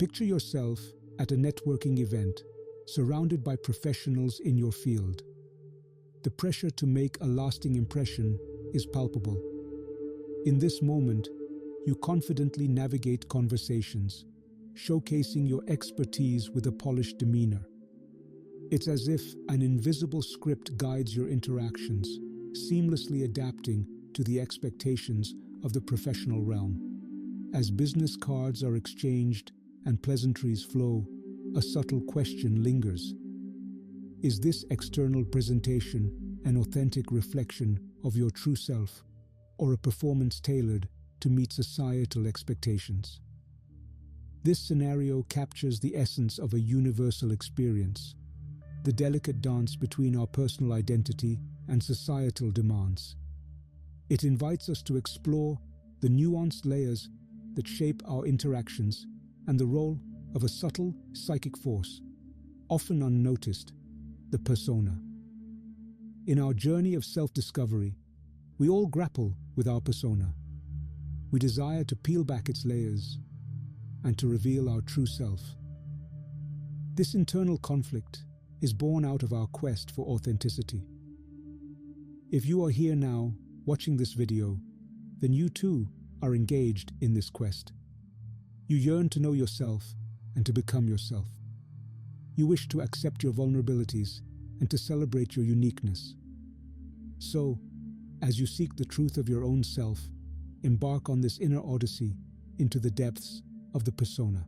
Picture yourself at a networking event, surrounded by professionals in your field. The pressure to make a lasting impression is palpable. In this moment, you confidently navigate conversations, showcasing your expertise with a polished demeanor. It's as if an invisible script guides your interactions, seamlessly adapting to the expectations of the professional realm. As business cards are exchanged and pleasantries flow, a subtle question lingers. Is this external presentation an authentic reflection of your true self, or a performance tailored to meet societal expectations? This scenario captures the essence of a universal experience, the delicate dance between our personal identity and societal demands. It invites us to explore the nuanced layers that shape our interactions and the role of a subtle psychic force, often unnoticed, the persona. In our journey of self-discovery, we all grapple with our persona. We desire to peel back its layers and to reveal our true self. This internal conflict is born out of our quest for authenticity. If you are here now, watching this video, then you too are engaged in this quest. You yearn to know yourself and to become yourself. You wish to accept your vulnerabilities and to celebrate your uniqueness. So, as you seek the truth of your own self, embark on this inner odyssey into the depths of the persona.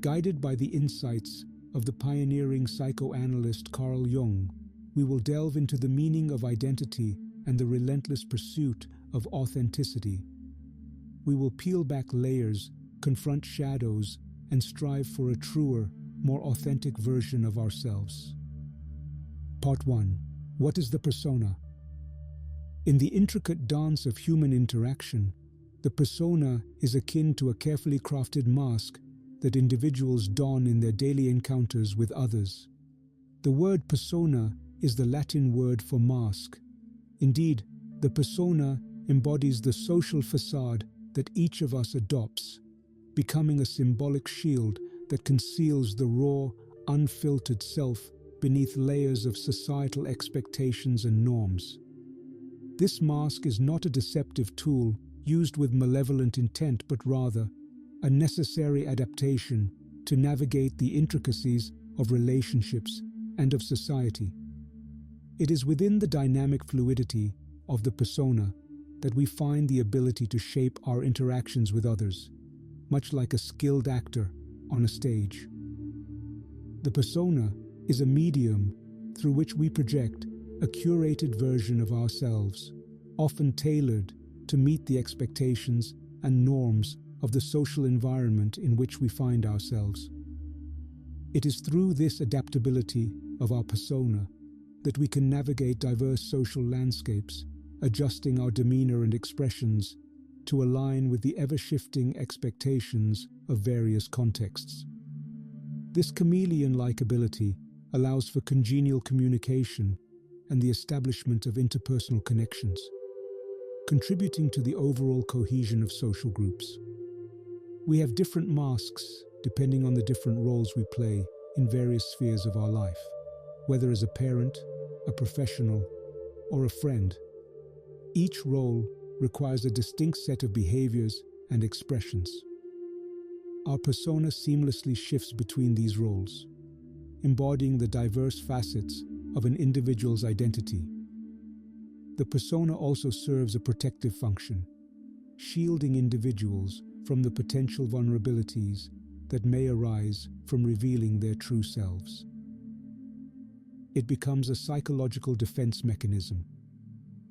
Guided by the insights of the pioneering psychoanalyst Carl Jung, we will delve into the meaning of identity and the relentless pursuit of authenticity. We will peel back layers, confront shadows, and strive for a truer, more authentic version of ourselves. Part 1. What is the persona? In the intricate dance of human interaction, the persona is akin to a carefully crafted mask that individuals don in their daily encounters with others. The word persona is the Latin word for mask. Indeed, the persona embodies the social facade that each of us adopts, becoming a symbolic shield that conceals the raw, unfiltered self beneath layers of societal expectations and norms. This mask is not a deceptive tool used with malevolent intent, but rather a necessary adaptation to navigate the intricacies of relationships and of society. It is within the dynamic fluidity of the persona that we find the ability to shape our interactions with others, much like a skilled actor on a stage. The persona is a medium through which we project a curated version of ourselves, often tailored to meet the expectations and norms of the social environment in which we find ourselves. It is through this adaptability of our persona that we can navigate diverse social landscapes, adjusting our demeanor and expressions to align with the ever-shifting expectations of various contexts. This chameleon-like ability allows for congenial communication and the establishment of interpersonal connections, contributing to the overall cohesion of social groups. We have different masks depending on the different roles we play in various spheres of our life, whether as a parent, a professional, or a friend. Each role requires a distinct set of behaviors and expressions. Our persona seamlessly shifts between these roles, embodying the diverse facets of an individual's identity. The persona also serves a protective function, shielding individuals from the potential vulnerabilities that may arise from revealing their true selves. It becomes a psychological defense mechanism,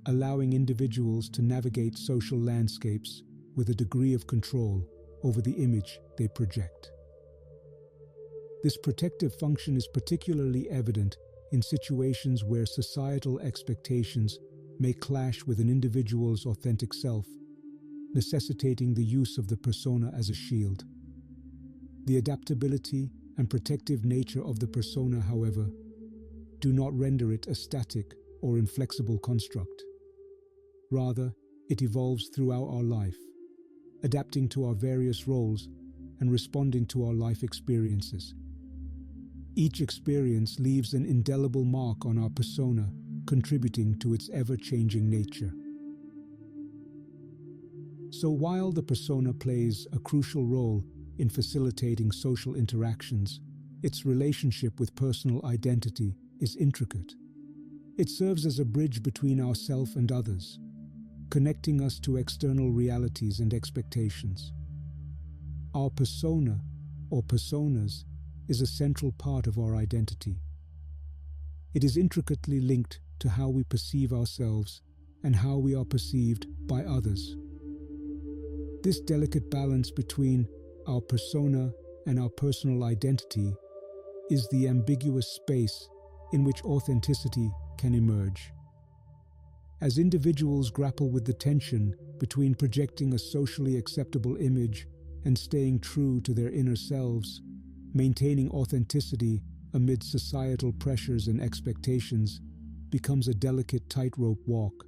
allowing individuals to navigate social landscapes with a degree of control over the image they project. This protective function is particularly evident in situations where societal expectations may clash with an individual's authentic self, necessitating the use of the persona as a shield. The adaptability and protective nature of the persona, however, do not render it a static or inflexible construct. Rather, it evolves throughout our life, adapting to our various roles and responding to our life experiences. Each experience leaves an indelible mark on our persona, contributing to its ever-changing nature. So while the persona plays a crucial role in facilitating social interactions, its relationship with personal identity is intricate. It serves as a bridge between ourselves and others, connecting us to external realities and expectations. Our persona, or personas, is a central part of our identity. It is intricately linked to how we perceive ourselves and how we are perceived by others. This delicate balance between our persona and our personal identity is the ambiguous space in which authenticity can emerge. As individuals grapple with the tension between projecting a socially acceptable image and staying true to their inner selves, maintaining authenticity amid societal pressures and expectations becomes a delicate tightrope walk,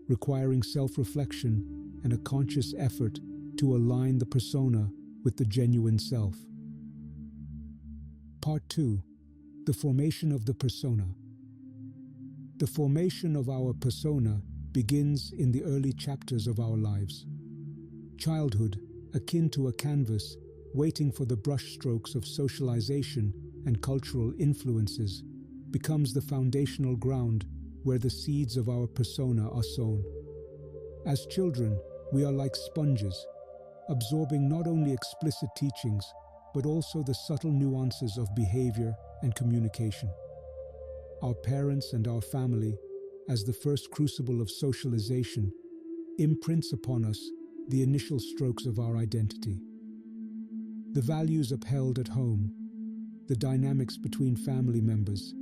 requiring self-reflection and a conscious effort to align the persona with the genuine self. Part 2. The formation of the persona. The formation of our persona begins in the early chapters of our lives. Childhood, akin to a canvas, waiting for the brushstrokes of socialization and cultural influences, becomes the foundational ground where the seeds of our persona are sown. As children, we are like sponges, absorbing not only explicit teachings, but also the subtle nuances of behavior and communication. Our parents and our family, as the first crucible of socialization, imprints upon us the initial strokes of our identity. The values upheld at home, the dynamics between family members,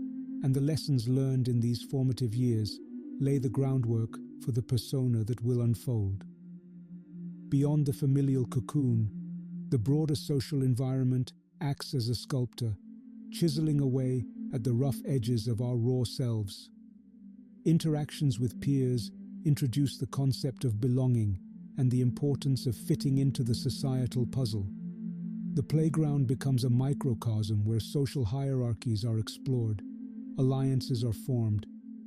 and the lessons learned in these formative years lay the groundwork for the persona that will unfold. Beyond the familial cocoon, the broader social environment acts as a sculptor, chiseling away at the rough edges of our raw selves. Interactions with peers introduce the concept of belonging and the importance of fitting into the societal puzzle. The playground becomes a microcosm where social hierarchies are explored, alliances are formed,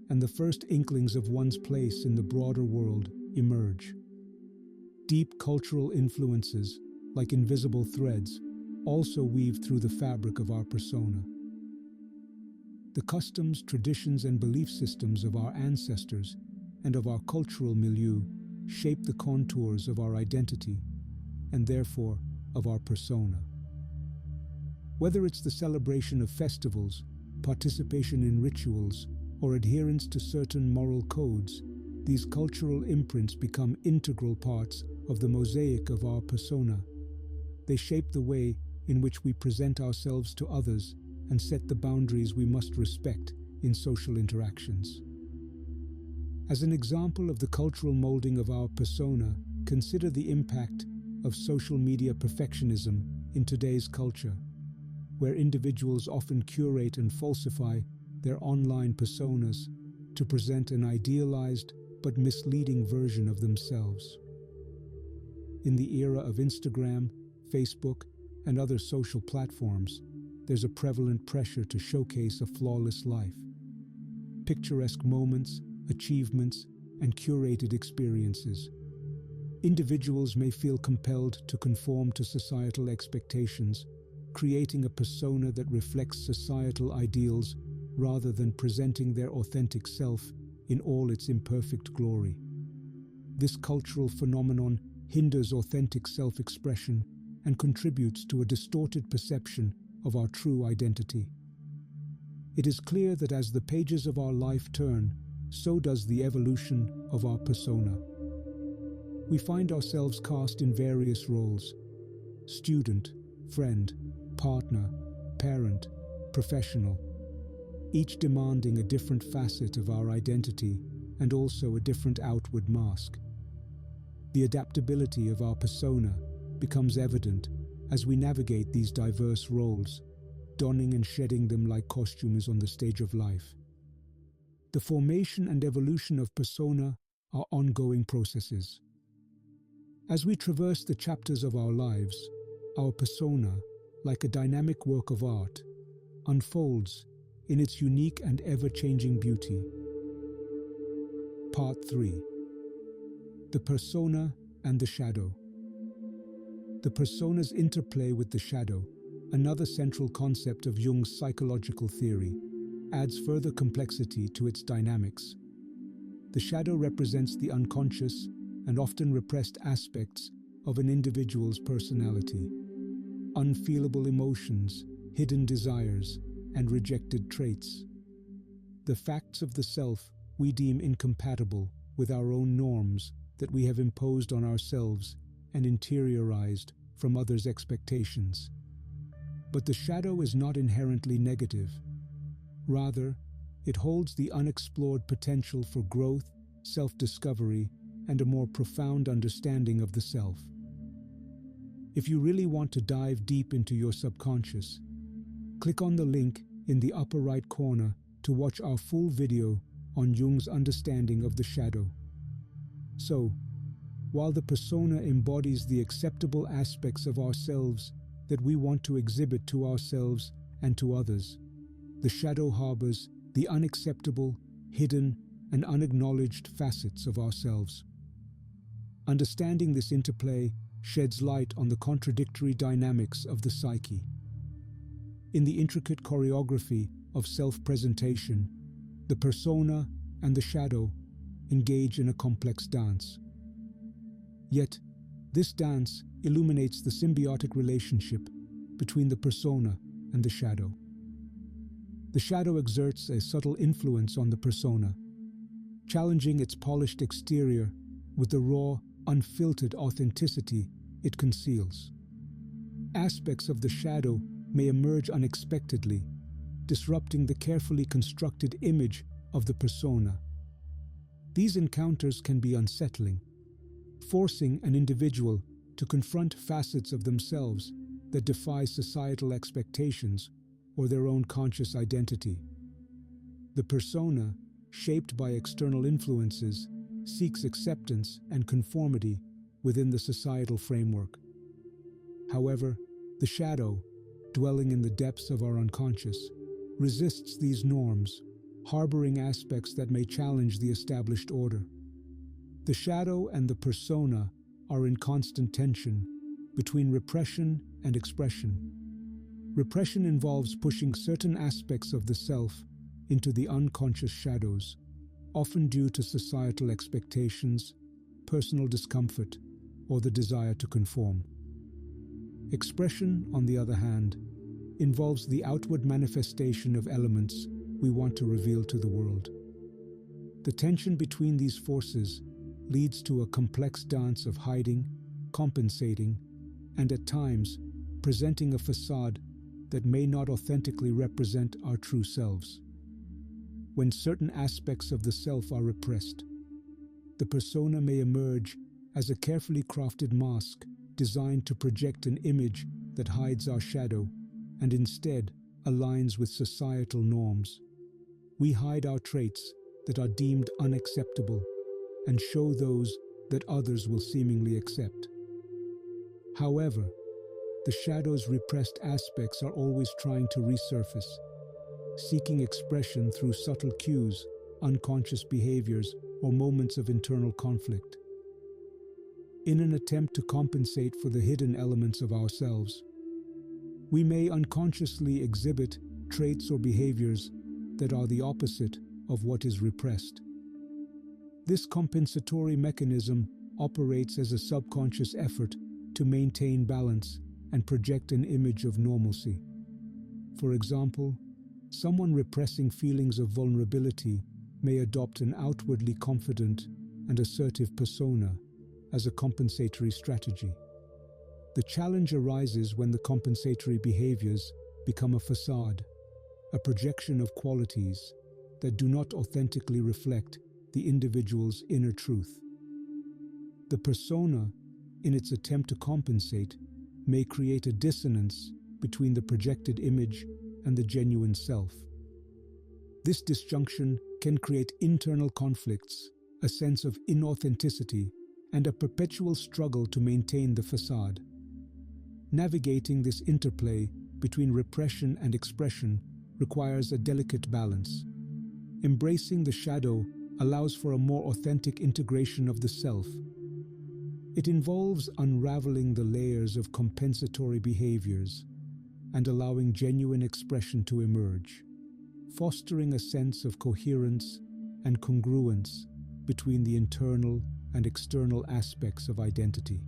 and the first inklings of one's place in the broader world emerge. Deep cultural influences, like invisible threads, also weave through the fabric of our persona. The customs, traditions, and belief systems of our ancestors and of our cultural milieu shape the contours of our identity, and therefore of our persona. Whether it's the celebration of festivals, participation in rituals, or adherence to certain moral codes, these cultural imprints become integral parts of the mosaic of our persona. They shape the way in which we present ourselves to others and set the boundaries we must respect in social interactions. As an example of the cultural molding of our persona, consider the impact of social media perfectionism in today's culture, where individuals often curate and falsify their online personas to present an idealized but misleading version of themselves. In the era of Instagram, Facebook, and other social platforms, there's a prevalent pressure to showcase a flawless life. Picturesque moments, achievements, and curated experiences. Individuals may feel compelled to conform to societal expectations, creating a persona that reflects societal ideals rather than presenting their authentic self in all its imperfect glory. This cultural phenomenon hinders authentic self-expression and contributes to a distorted perception of our true identity. It is clear that as the pages of our life turn, so does the evolution of our persona. We find ourselves cast in various roles: student, friend, partner, parent, professional, each demanding a different facet of our identity and also a different outward mask. The adaptability of our persona becomes evident as we navigate these diverse roles, donning and shedding them like costumes on the stage of life. The formation and evolution of persona are ongoing processes. As we traverse the chapters of our lives, our persona, like a dynamic work of art, unfolds in its unique and ever-changing beauty. Part 3. The persona and the shadow. The persona's interplay with the shadow, another central concept of Jung's psychological theory, adds further complexity to its dynamics. The shadow represents the unconscious and often repressed aspects of an individual's personality, unfeelable emotions, hidden desires, and rejected traits. The facts of the self we deem incompatible with our own norms that we have imposed on ourselves and interiorized from others' expectations. But the shadow is not inherently negative. Rather, it holds the unexplored potential for growth, self-discovery, and a more profound understanding of the self. If you really want to dive deep into your subconscious, click on the link in the upper right corner to watch our full video on Jung's understanding of the shadow. So, while the persona embodies the acceptable aspects of ourselves that we want to exhibit to ourselves and to others, the shadow harbors the unacceptable, hidden, and unacknowledged facets of ourselves. Understanding this interplay sheds light on the contradictory dynamics of the psyche. In the intricate choreography of self-presentation, the persona and the shadow engage in a complex dance. Yet, this dance illuminates the symbiotic relationship between the persona and the shadow. The shadow exerts a subtle influence on the persona, challenging its polished exterior with the raw, unfiltered authenticity it conceals. Aspects of the shadow may emerge unexpectedly, disrupting the carefully constructed image of the persona. These encounters can be unsettling, forcing an individual to confront facets of themselves that defy societal expectations or their own conscious identity. The persona, shaped by external influences, seeks acceptance and conformity within the societal framework. However, the shadow, dwelling in the depths of our unconscious, resists these norms, harboring aspects that may challenge the established order. The shadow and the persona are in constant tension between repression and expression. Repression involves pushing certain aspects of the self into the unconscious shadows, often due to societal expectations, personal discomfort, or the desire to conform. Expression, on the other hand, involves the outward manifestation of elements we want to reveal to the world. The tension between these forces leads to a complex dance of hiding, compensating, and at times presenting a facade that may not authentically represent our true selves. When certain aspects of the self are repressed, the persona may emerge as a carefully crafted mask designed to project an image that hides our shadow and instead aligns with societal norms. We hide our traits that are deemed unacceptable and show those that others will seemingly accept. However, the shadow's repressed aspects are always trying to resurface, seeking expression through subtle cues, unconscious behaviors, or moments of internal conflict. In an attempt to compensate for the hidden elements of ourselves, we may unconsciously exhibit traits or behaviors that are the opposite of what is repressed. This compensatory mechanism operates as a subconscious effort to maintain balance and project an image of normalcy. For example, someone repressing feelings of vulnerability may adopt an outwardly confident and assertive persona as a compensatory strategy. The challenge arises when the compensatory behaviors become a facade, a projection of qualities that do not authentically reflect the individual's inner truth. The persona, in its attempt to compensate, may create a dissonance between the projected image and the genuine self. This disjunction can create internal conflicts, a sense of inauthenticity, and a perpetual struggle to maintain the facade. Navigating this interplay between repression and expression requires a delicate balance. Embracing the shadow allows for a more authentic integration of the self. It involves unraveling the layers of compensatory behaviors and allowing genuine expression to emerge, fostering a sense of coherence and congruence between the internal and external aspects of identity.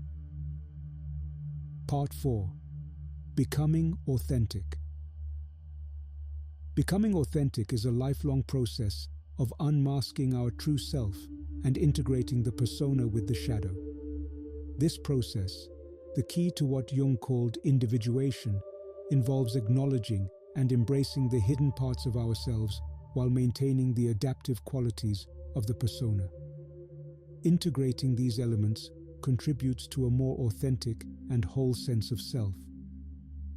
Part 4. Becoming authentic. Becoming authentic is a lifelong process of unmasking our true self and integrating the persona with the shadow. This process, the key to what Jung called individuation, involves acknowledging and embracing the hidden parts of ourselves while maintaining the adaptive qualities of the persona. Integrating these elements contributes to a more authentic and whole sense of self.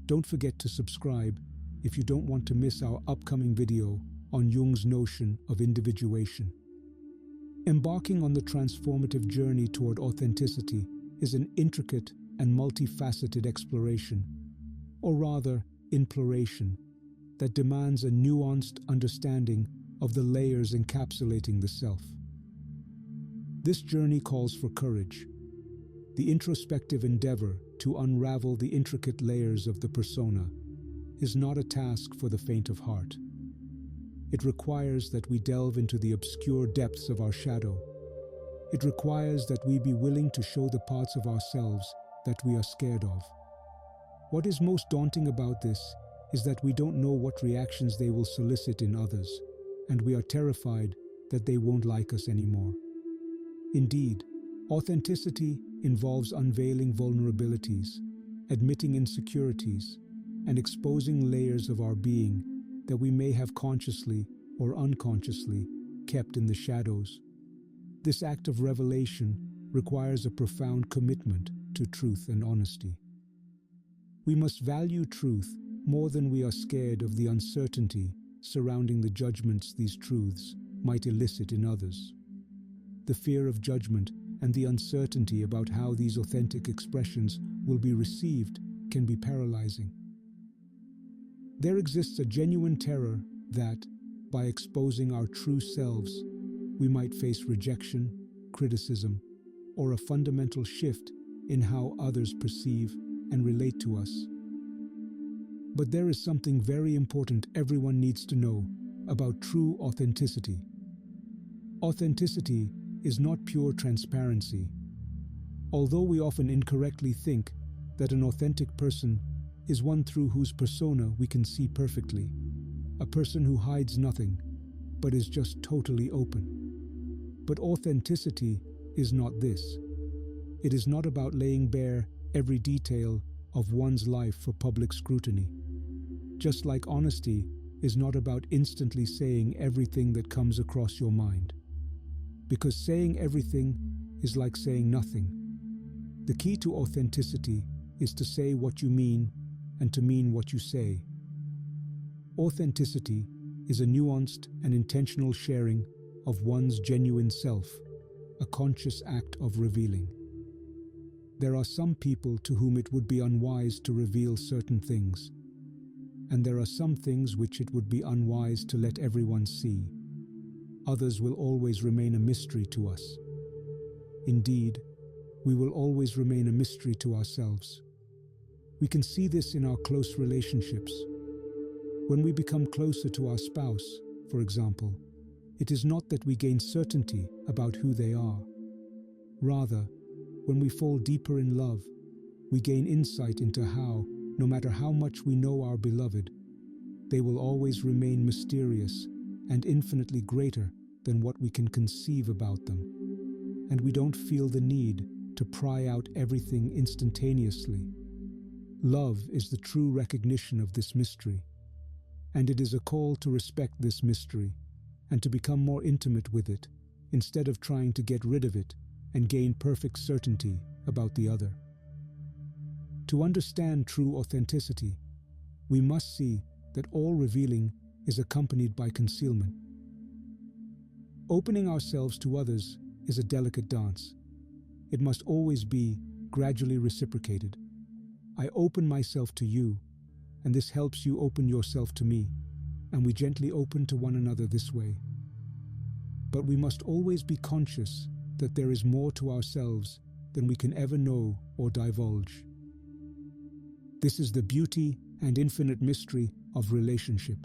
Don't forget to subscribe if you don't want to miss our upcoming video on Jung's notion of individuation. Embarking on the transformative journey toward authenticity is an intricate and multifaceted exploration, or rather, imploration, that demands a nuanced understanding of the layers encapsulating the self. This journey calls for courage, the introspective endeavor to unravel the intricate layers of the persona is not a task for the faint of heart. It requires that we delve into the obscure depths of our shadow. It requires that we be willing to show the parts of ourselves that we are scared of. What is most daunting about this is that we don't know what reactions they will solicit in others, and we are terrified that they won't like us anymore. Indeed, authenticity involves unveiling vulnerabilities, admitting insecurities, and exposing layers of our being that we may have consciously or unconsciously kept in the shadows. This act of revelation requires a profound commitment to truth and honesty. We must value truth more than we are scared of the uncertainty surrounding the judgments these truths might elicit in others. The fear of judgment and the uncertainty about how these authentic expressions will be received can be paralyzing. There exists a genuine terror that, by exposing our true selves, we might face rejection, criticism, or a fundamental shift in how others perceive and relate to us. But there is something very important everyone needs to know about true authenticity. Authenticity is not pure transparency. Although we often incorrectly think that an authentic person is one through whose persona we can see perfectly, a person who hides nothing, but is just totally open. But authenticity is not this. It is not about laying bare every detail of one's life for public scrutiny. Just like honesty is not about instantly saying everything that comes across your mind. Because saying everything is like saying nothing. The key to authenticity is to say what you mean and to mean what you say. Authenticity is a nuanced and intentional sharing of one's genuine self, a conscious act of revealing. There are some people to whom it would be unwise to reveal certain things, and there are some things which it would be unwise to let everyone see. Others will always remain a mystery to us. Indeed, we will always remain a mystery to ourselves. We can see this in our close relationships. When we become closer to our spouse, for example, it is not that we gain certainty about who they are. Rather, when we fall deeper in love, we gain insight into how, no matter how much we know our beloved, they will always remain mysterious and infinitely greater than what we can conceive about them. And we don't feel the need to pry out everything instantaneously. Love is the true recognition of this mystery, and it is a call to respect this mystery and to become more intimate with it, instead of trying to get rid of it and gain perfect certainty about the other. To understand true authenticity, we must see that all revealing is accompanied by concealment. Opening ourselves to others is a delicate dance. it must always be gradually reciprocated. I open myself to you, and this helps you open yourself to me, and we gently open to one another this way. But we must always be conscious that there is more to ourselves than we can ever know or divulge. This is the beauty and infinite mystery of relationship.